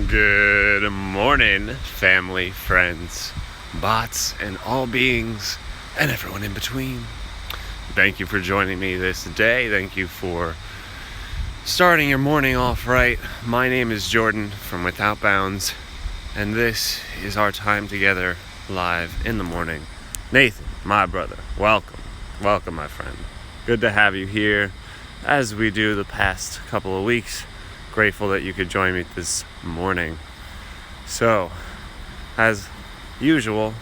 Good morning, family, friends, bots, and all beings, and everyone in between. Thank you for joining me this day. Thank you for starting your morning off right. My name is Jordan from Without Bounds, and this is our time together live in the morning. Nathan, my brother, welcome, my friend. Good to have you here as we do the past couple of weeks. Grateful that you could join me this morning. So, as usual,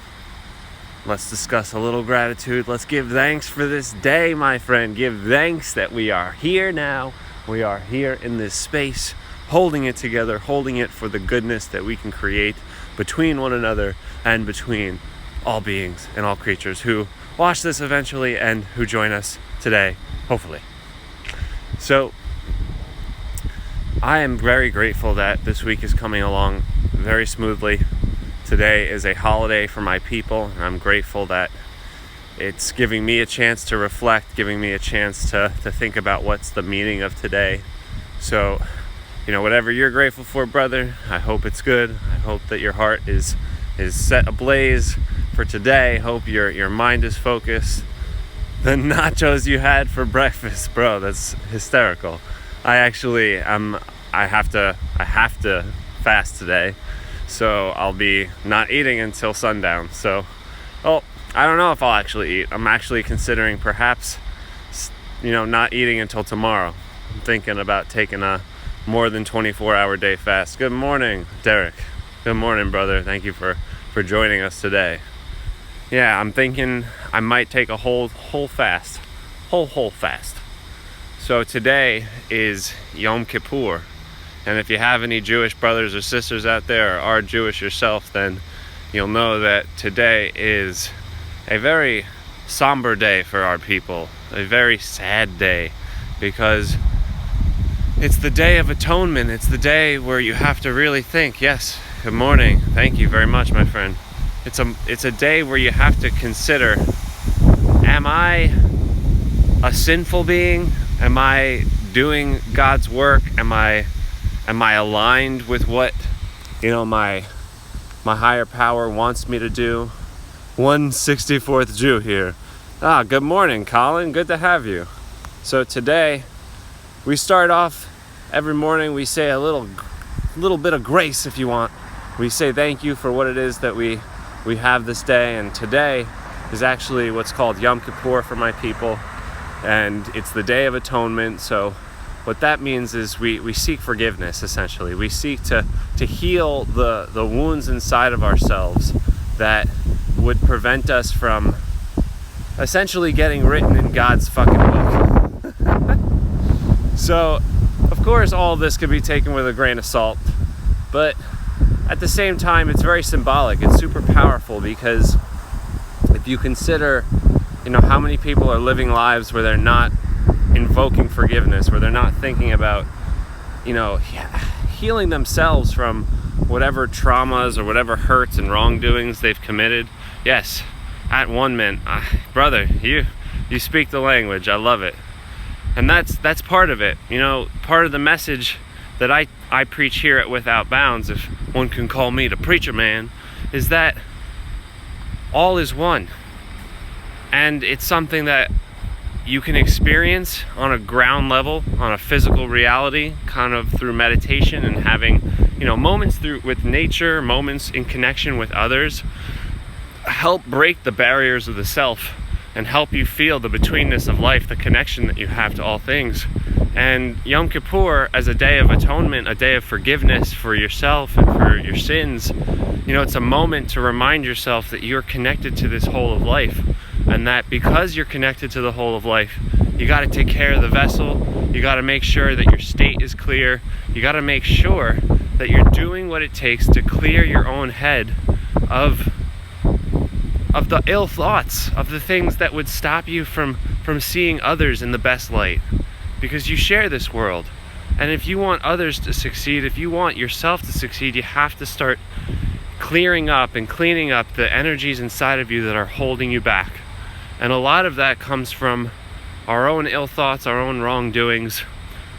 let's discuss a little gratitude. Let's give thanks for this day, my friend. Give thanks that we are here now. We are here in this space, holding it together, holding it for the goodness that we can create between one another and between all beings and all creatures who watch this eventually and who join us today, hopefully. So, I am very grateful that this week is coming along very smoothly. Today is a holiday for my people, and I'm grateful that it's giving me a chance to reflect, giving me a chance to think about what's the meaning of today. So, whatever you're grateful for, brother, I hope it's good. I hope that your heart is set ablaze for today. Hope your mind is focused. The nachos you had for breakfast, bro, that's hysterical. I have to fast today, so I'll be not eating until sundown. So, I don't know if I'll actually eat. I'm actually considering perhaps, not eating until tomorrow. I'm thinking about taking a more than 24-hour day fast. Good morning, Derek. Good morning, brother. Thank you for joining us today. Yeah, I'm thinking I might take a whole fast. Whole fast. So today is Yom Kippur, and if you have any Jewish brothers or sisters out there or are Jewish yourself, then you'll know that today is a very somber day for our people, a very sad day, because it's the Day of Atonement. It's the day where you have to really think. Yes, good morning. Thank you very much, my friend. It's a day where you have to consider, am I a sinful being? Am I doing God's work? Am I aligned with what, my higher power wants me to do? 164th Jew here. Good morning, Colin. Good to have you. So today, we start off every morning. We say a little bit of grace, if you want. We say thank you for what it is that we have this day. And today is actually what's called Yom Kippur for my people. And it's the Day of Atonement. So what that means is we seek forgiveness, essentially. We seek to heal the wounds inside of ourselves that would prevent us from essentially getting written in God's fucking book. So, of course, all of this could be taken with a grain of salt, but at the same time, it's very symbolic. It's super powerful, because if you consider how many people are living lives where they're not invoking forgiveness, where they're not thinking about, healing themselves from whatever traumas or whatever hurts and wrongdoings they've committed. Yes, At-one-ment. Brother, you speak the language. I love it. And that's part of it. Part of the message that I preach here at Without Bounds, if one can call me the preacher man, is that all is one. And it's something that you can experience on a ground level, on a physical reality, kind of through meditation and having, moments with nature, moments in connection with others, help break the barriers of the self and help you feel the betweenness of life, the connection that you have to all things. And Yom Kippur, as a day of atonement, a day of forgiveness for yourself and for your sins, it's a moment to remind yourself that you're connected to this whole of life. And that because you're connected to the whole of life, you got to take care of the vessel. You got to make sure that your state is clear. You got to make sure that you're doing what it takes to clear your own head of the ill thoughts, of the things that would stop you from seeing others in the best light. Because you share this world. And if you want others to succeed, if you want yourself to succeed, you have to start clearing up and cleaning up the energies inside of you that are holding you back. And a lot of that comes from our own ill thoughts, our own wrongdoings,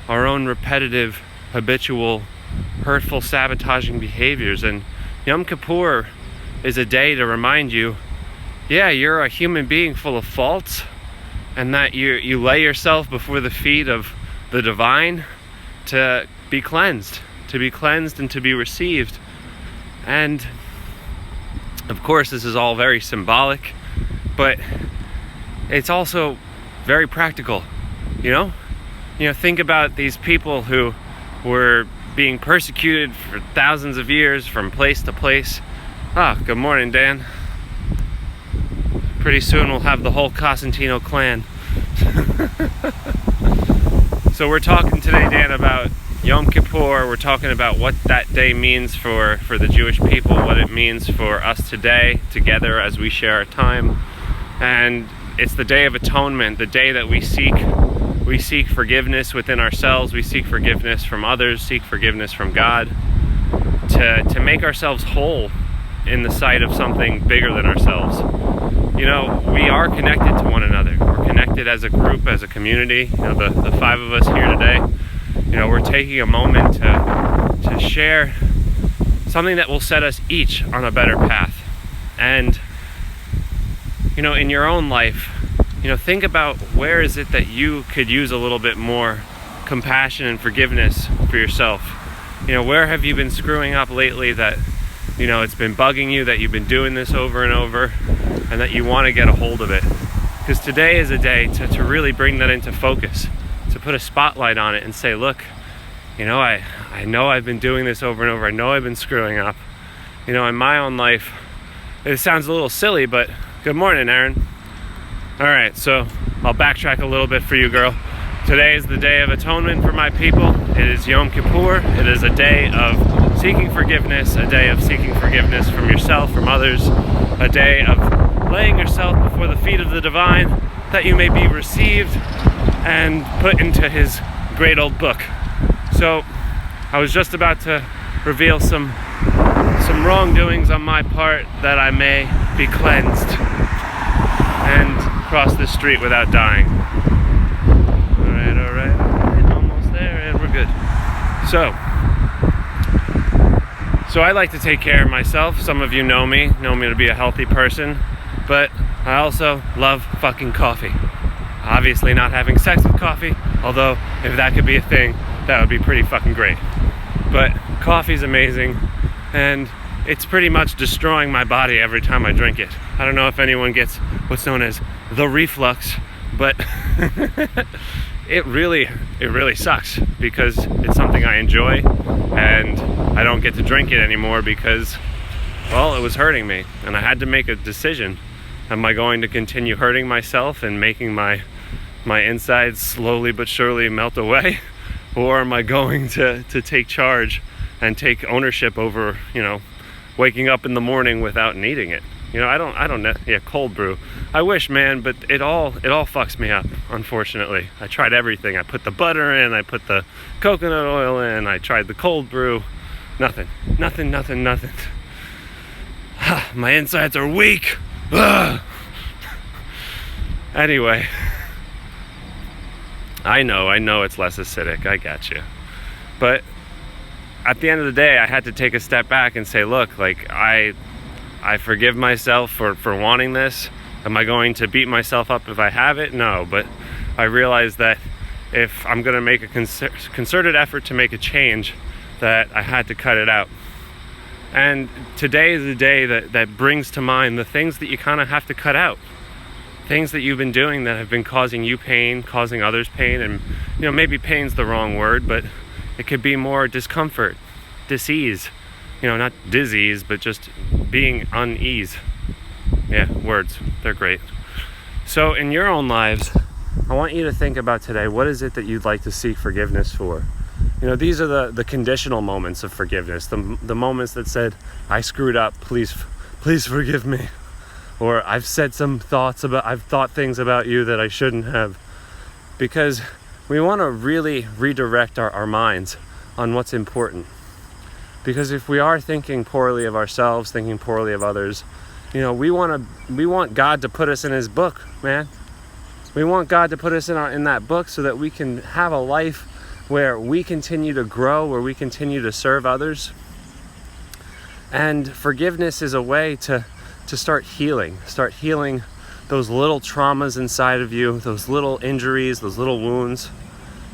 our own repetitive, habitual hurtful, sabotaging behaviors. And Yom Kippur is a day to remind you, yeah, you're a human being full of faults, and that you lay yourself before the feet of the divine to be cleansed and to be received. And of course, this is all very symbolic, but it's also very practical. Think about these people who were being persecuted for thousands of years from place to place. Good morning, Dan. Pretty soon we'll have the whole Cosentino clan. So we're talking today, Dan, about Yom Kippur. We're talking about what that day means for the Jewish people, what it means for us today, together as we share our time. And it's the Day of Atonement, the day that we seek forgiveness within ourselves, we seek forgiveness from others, seek forgiveness from God, to make ourselves whole in the sight of something bigger than ourselves. We are connected to one another. We're connected as a group, as a community. The five of us here today, we're taking a moment to share something that will set us each on a better path. And, in your own life, think about where is it that you could use a little bit more compassion and forgiveness for yourself. Where have you been screwing up lately that, it's been bugging you, that you've been doing this over and over, and that you want to get a hold of it. Because today is a day to really bring that into focus, to put a spotlight on it and say, look, I know I've been doing this over and over. I know I've been screwing up. In my own life, it sounds a little silly, but good morning, Aaron. All right, so I'll backtrack a little bit for you, girl. Today is the Day of Atonement for my people. It is Yom Kippur. It is a day of seeking forgiveness, a day of seeking forgiveness from yourself, from others, a day of laying yourself before the feet of the divine that you may be received and put into his great old book. So I was just about to reveal some wrongdoings on my part that I may be cleansed and cross the street without dying. All right, almost there, and we're good. So I like to take care of myself. Some of you know me to be a healthy person, but I also love fucking coffee. Obviously not having sex with coffee, although if that could be a thing, that would be pretty fucking great. But coffee's amazing, and it's pretty much destroying my body every time I drink it. I don't know if anyone gets what's known as the reflux, but it really sucks because it's something I enjoy, and I don't get to drink it anymore because, well, it was hurting me, and I had to make a decision. Am I going to continue hurting myself and making my insides slowly but surely melt away? Or am I going to take charge and take ownership over, waking up in the morning without needing it? I don't know. Yeah, cold brew. I wish, man, but it all fucks me up, unfortunately. I tried everything. I put the butter in, I put the coconut oil in, I tried the cold brew. Nothing. My insides are weak. Ugh. Anyway, I know it's less acidic, I got you. But at the end of the day, I had to take a step back and say, look, like, I forgive myself for wanting this. Am I going to beat myself up if I have it? No, but I realized that if I'm going to make a concerted effort to make a change, that I had to cut it out. And today is the day that brings to mind the things that you kind of have to cut out. Things that you've been doing that have been causing you pain, causing others pain, and maybe pain's the wrong word, but it could be more discomfort, dis-ease. Not disease, but just being unease. Yeah, words, they're great. So in your own lives, I want you to think about today, what is it that you'd like to seek forgiveness for? These are the conditional moments of forgiveness, the moments that said, I screwed up, please forgive me. Or I've thought things about you that I shouldn't have. Because we want to really redirect our minds on what's important. Because if we are thinking poorly of ourselves, thinking poorly of others, we want God to put us in his book, man. We want God to put us in that book so that we can have a life where we continue to grow, where we continue to serve others. And forgiveness is a way to start healing those little traumas inside of you, those little injuries, those little wounds,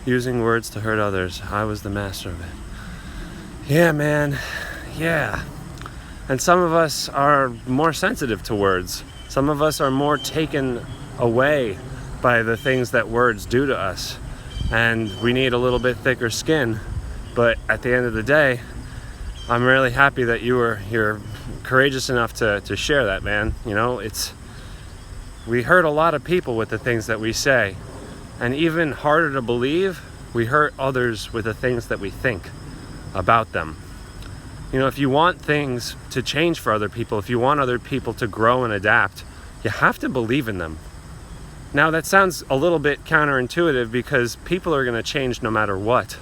using words to hurt others. I was the master of it. Yeah, man. Yeah. And some of us are more sensitive to words. Some of us are more taken away by the things that words do to us. And we need a little bit thicker skin. But at the end of the day, I'm really happy that you're courageous enough to share that, man. You know, we hurt a lot of people with the things that we say. And even harder to believe, we hurt others with the things that we think about them. You know, if you want things to change for other people, if you want other people to grow and adapt, you have to believe in them. Now, that sounds a little bit counterintuitive because people are going to change no matter what.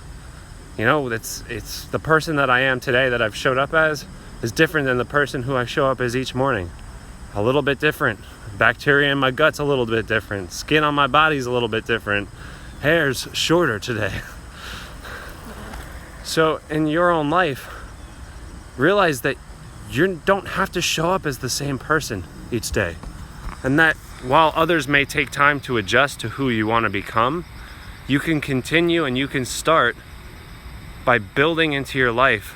You know, it's the person that I am today that I've showed up as is different than the person who I show up as each morning. A little bit different. Bacteria in my gut's a little bit different. Skin on my body's a little bit different. Hair's shorter today. So in your own life, realize that you don't have to show up as the same person each day. And that while others may take time to adjust to who you want to become, you can continue and you can start by building into your life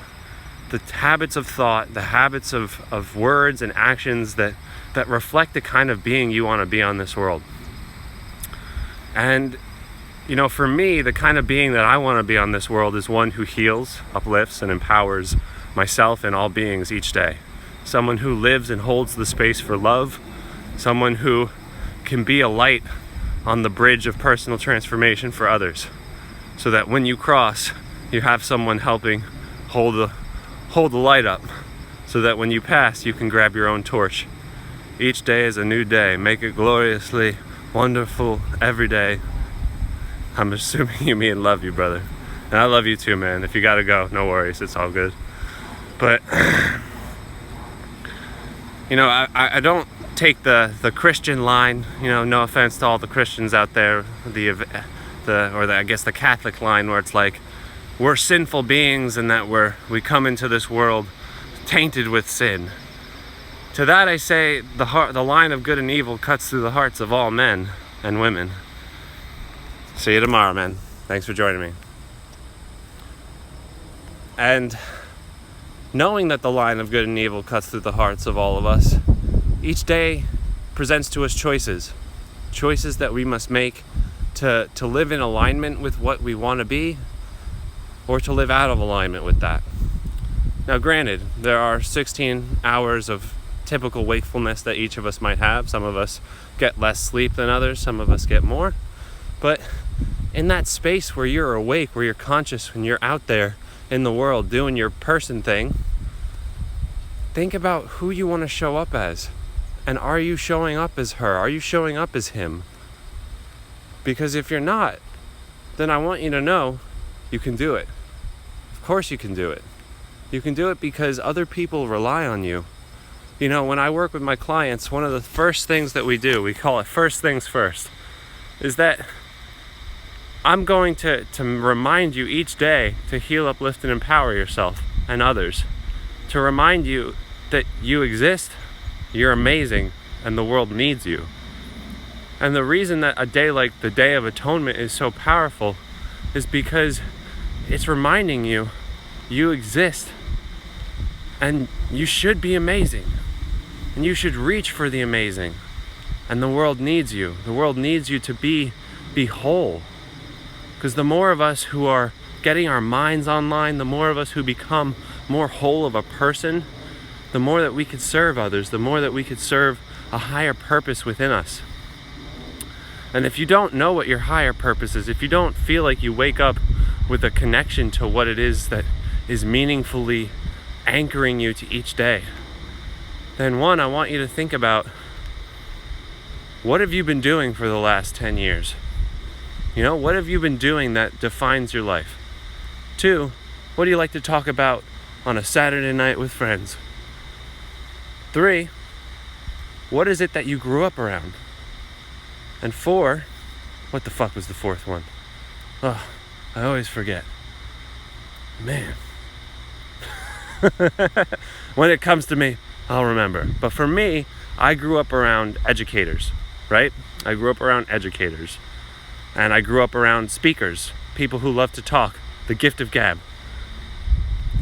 the habits of thought, the habits of words and actions that reflect the kind of being you want to be on this world. And, you know, for me, the kind of being that I want to be on this world is one who heals, uplifts, and empowers myself and all beings each day. Someone who lives and holds the space for love. Someone who can be a light on the bridge of personal transformation for others. So that when you cross, you have someone helping hold the light up. So that when you pass, you can grab your own torch. Each day is a new day. Make it gloriously wonderful every day. I'm assuming you mean love you, brother. And I love you too, man. If you gotta go, no worries. It's all good. But, you know, I don't take the Christian line, you know, no offense to all the Christians out there, I guess the Catholic line where it's like, we're sinful beings and that we come into this world tainted with sin. To that I say, the line of good and evil cuts through the hearts of all men and women. See you tomorrow, man. Thanks for joining me. And knowing that the line of good and evil cuts through the hearts of all of us, each day presents to us choices that we must make to live in alignment with what we want to be, or to live out of alignment with that. Now granted, there are 16 hours of typical wakefulness that each of us might have. Some of us get less sleep than others, some of us get more. But in that space where you're awake, where you're conscious, when you're out there in the world doing your person thing, think about who you want to show up as. And are you showing up as her? Are you showing up as him? Because if you're not, then I want you to know you can do it. Of course you can do it. You can do it because other people rely on you. You know, when I work with my clients, one of the first things that we do, we call it first things first, is that I'm going to remind you each day to heal, uplift, and empower yourself and others. To remind you that you exist, you're amazing, and the world needs you. And the reason that a day like the Day of Atonement is so powerful is because it's reminding you you exist and you should be amazing. And you should reach for the amazing. And the world needs you. The world needs you to be whole. Because the more of us who are getting our minds online, the more of us who become more whole of a person, the more that we could serve others, the more that we could serve a higher purpose within us. And if you don't know what your higher purpose is, if you don't feel like you wake up with a connection to what it is that is meaningfully anchoring you to each day, then one, I want you to think about, what have you been doing for the last 10 years? You know, what have you been doing that defines your life? 2, what do you like to talk about on a Saturday night with friends? 3, what is it that you grew up around? And 4, what the fuck was the 4th one? Oh, I always forget. Man. When it comes to me, I'll remember. But for me, I grew up around educators, right? I grew up around educators. And I grew up around speakers, people who love to talk, the gift of gab.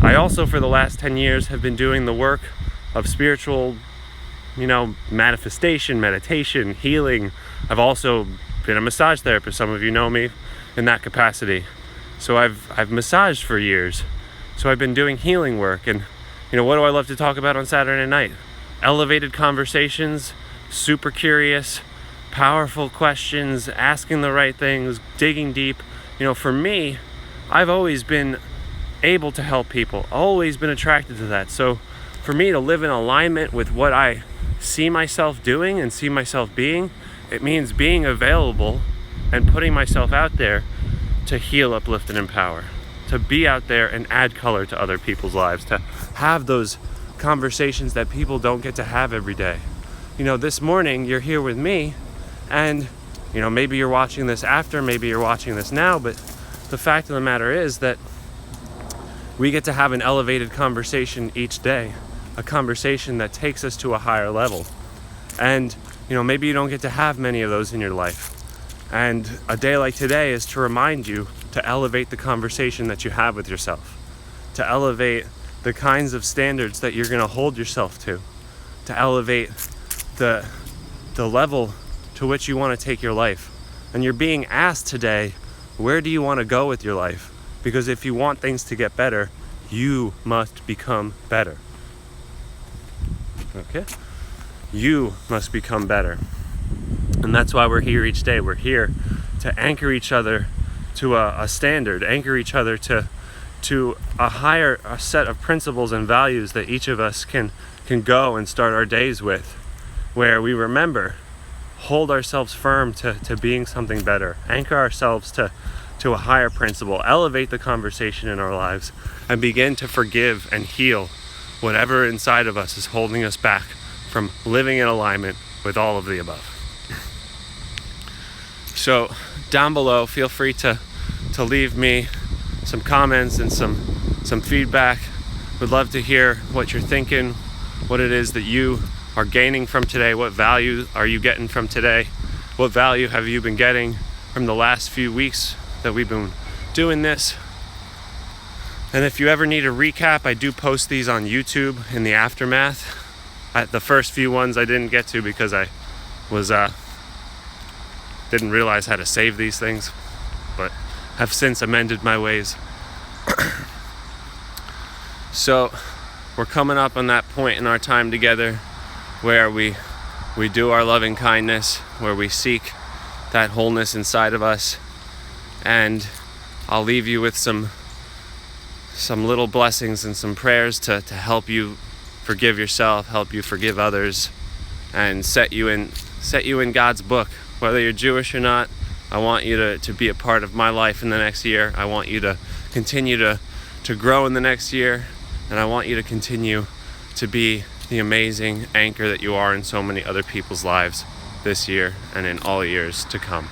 I also, for the last 10 years, have been doing the work of spiritual, manifestation, meditation, healing. I've also been a massage therapist. Some of you know me in that capacity. So I've massaged for years. So I've been doing healing work. And, what do I love to talk about on Saturday night? Elevated conversations, super curious, powerful questions, asking the right things, digging deep. For me, I've always been able to help people, always been attracted to that. So for me to live in alignment with what I see myself doing and see myself being, it means being available and putting myself out there to heal, uplift, and empower, to be out there and add color to other people's lives, to have those conversations that people don't get to have every day. This morning you're here with me, and maybe you're watching this after, maybe you're watching this now, but the fact of the matter is that we get to have an elevated conversation each day, a conversation that takes us to a higher level. And maybe you don't get to have many of those in your life. And a day like today is to remind you to elevate the conversation that you have with yourself, to elevate the kinds of standards that you're going to hold yourself to elevate the level to which you want to take your life. And you're being asked today, where do you want to go with your life? Because if you want things to get better, you must become better. Okay? You must become better. And that's why we're here each day. We're here to anchor each other to a standard, anchor each other to a set of principles and values that each of us can go and start our days with, where we remember, hold ourselves firm to being something better, anchor ourselves to a higher principle, elevate the conversation in our lives, and begin to forgive and heal whatever inside of us is holding us back from living in alignment with all of the above. So down below, feel free to leave me some comments and some feedback. Would love to hear what you're thinking, what it is that you are gaining from today, what value are you getting from today, what value have you been getting from the last few weeks that we've been doing this. And if you ever need a recap, I do post these on YouTube in the aftermath. The first few ones I didn't get to because I was didn't realize how to save these things, but have since amended my ways. So we're coming up on that point in our time together where we do our loving kindness, where we seek that wholeness inside of us. And I'll leave you with some little blessings and some prayers to help you forgive yourself, help you forgive others, and set you in God's book. Whether you're Jewish or not, I want you to be a part of my life in the next year. I want you to continue to grow in the next year, and I want you to continue to be the amazing anchor that you are in so many other people's lives this year and in all years to come.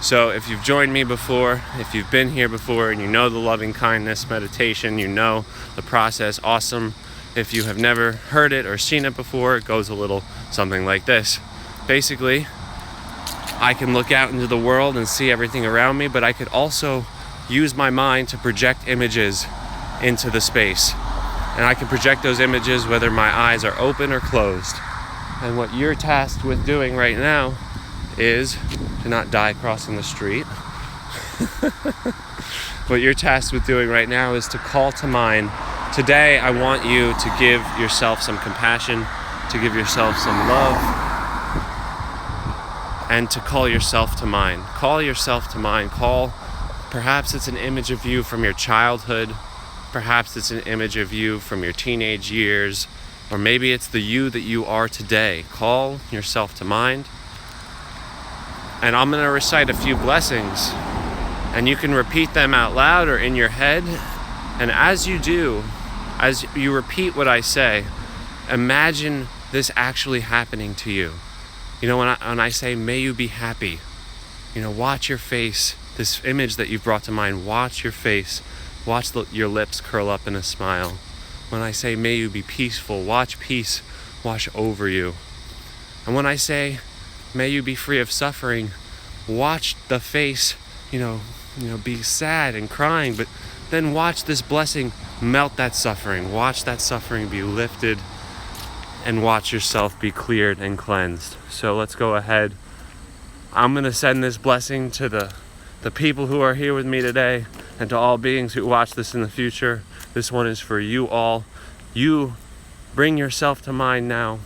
So if you've joined me before, if you've been here before and you know the loving kindness meditation, you know the process, awesome. If you have never heard it or seen it before, it goes a little something like this. Basically, I can look out into the world and see everything around me, but I could also use my mind to project images into the space. And I can project those images whether my eyes are open or closed. And what you're tasked with doing right now is to not die crossing the street. What you're tasked with doing right now is to call to mind. Today, I want you to give yourself some compassion, to give yourself some love, and to call yourself to mind. Call yourself to mind. Perhaps it's an image of you from your childhood. Perhaps it's an image of you from your teenage years. Or maybe it's the you that you are today. Call yourself to mind. And I'm going to recite a few blessings. And you can repeat them out loud or in your head. And as you do, as you repeat what I say, imagine this actually happening to you. When I say, may you be happy, watch your face this image that you've brought to mind, watch your face, watch your lips curl up in a smile. When I say, may you be peaceful, watch peace wash over you. And when I say, may you be free of suffering, watch the face, be sad and crying, but then watch this blessing melt that suffering. Watch that suffering be lifted, and watch yourself be cleared and cleansed. So let's go ahead. I'm going to send this blessing to the people who are here with me today, and to all beings who watch this in the future. This one is for you all. You bring yourself to mind now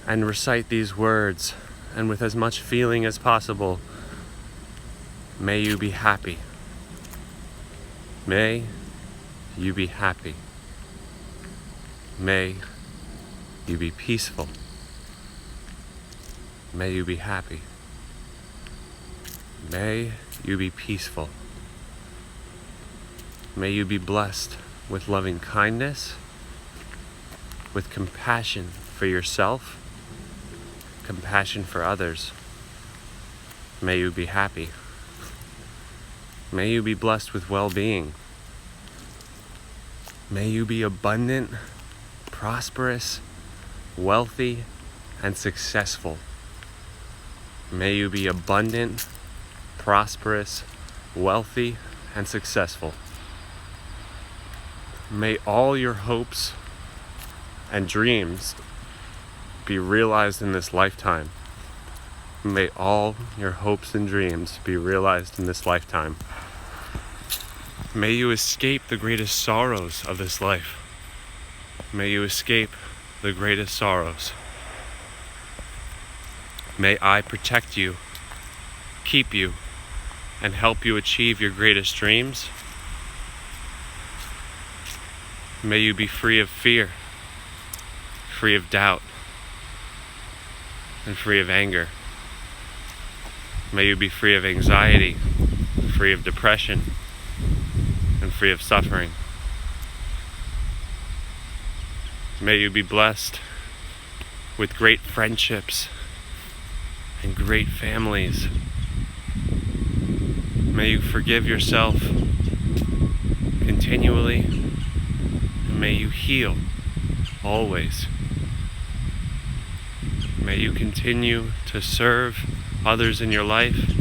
and recite these words, and with as much feeling as possible, may you be happy. May you be happy. May you be peaceful. May you be happy. May you be peaceful. May you be blessed with loving kindness, with compassion for yourself, compassion for others. May you be happy. May you be blessed with well-being. May you be abundant, prosperous, wealthy, and successful. May you be abundant, prosperous, wealthy, and successful. May all your hopes and dreams be realized in this lifetime. May all your hopes and dreams be realized in this lifetime. May you escape the greatest sorrows of this life. May you escape the greatest sorrows. May I protect you, keep you, and help you achieve your greatest dreams. May you be free of fear, free of doubt, and free of anger. May you be free of anxiety, free of depression, and free of suffering. May you be blessed with great friendships and great families. May you forgive yourself continually, and may you heal always. May you continue to serve others in your life.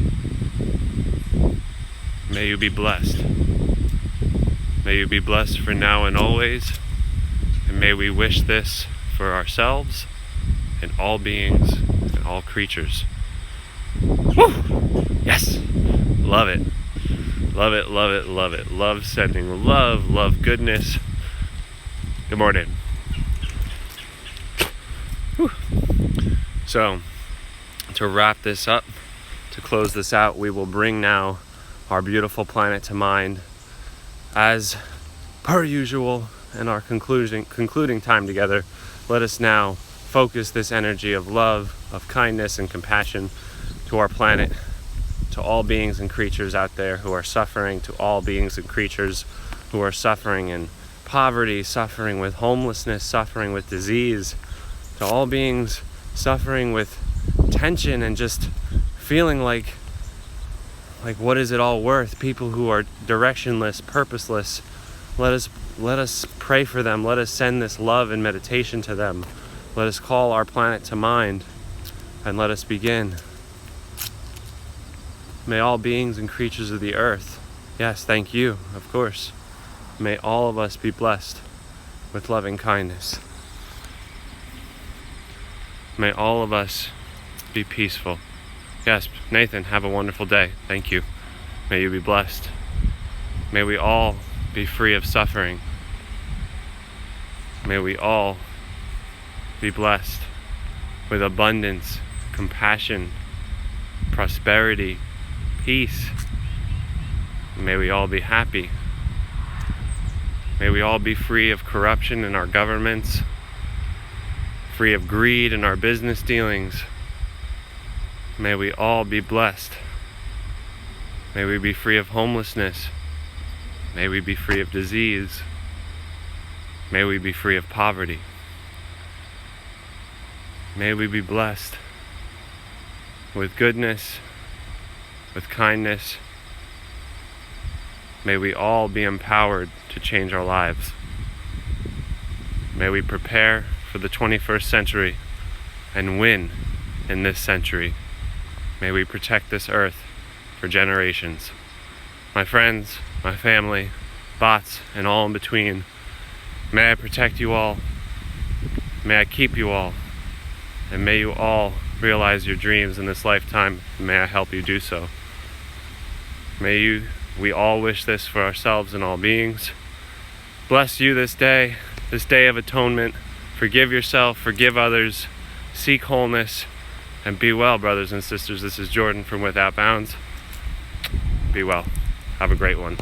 May you be blessed. May you be blessed for now and always. And may we wish this for ourselves and all beings and all creatures. Woo! Yes! Love it. Love it, love it, love it. Love sending love, love goodness. Good morning. Whew. So, to wrap this up, to close this out, we will bring now our beautiful planet to mind. As per usual in our concluding time together, let us now focus this energy of love, of kindness and compassion to our planet, to all beings and creatures out there who are suffering, to all beings and creatures who are suffering in poverty, suffering with homelessness, suffering with disease, to all beings suffering with tension and just feeling like what is it all worth? People who are directionless, purposeless, let us pray for them. Let us send this love and meditation to them. Let us call our planet to mind, and let us begin. May all beings and creatures of the earth, yes, thank you, of course, may all of us be blessed with loving kindness. May all of us be peaceful. Yes, Nathan, have a wonderful day. Thank you. May you be blessed. May we all be free of suffering. May we all be blessed with abundance, compassion, prosperity, peace. May we all be happy. May we all be free of corruption in our governments, free of greed in our business dealings. May we all be blessed. May we be free of homelessness. May we be free of disease. May we be free of poverty. May we be blessed with goodness, with kindness. May we all be empowered to change our lives. May we prepare for the 21st century and win in this century. May we protect this earth for generations. My friends, my family, bots, and all in between, may I protect you all. May I keep you all. And may you all realize your dreams in this lifetime. And may I help you do so. We all wish this for ourselves and all beings. Bless you this day of atonement. Forgive yourself, forgive others, seek wholeness, and be well, brothers and sisters. This is Jordan from Without Bounds. Be well. Have a great one.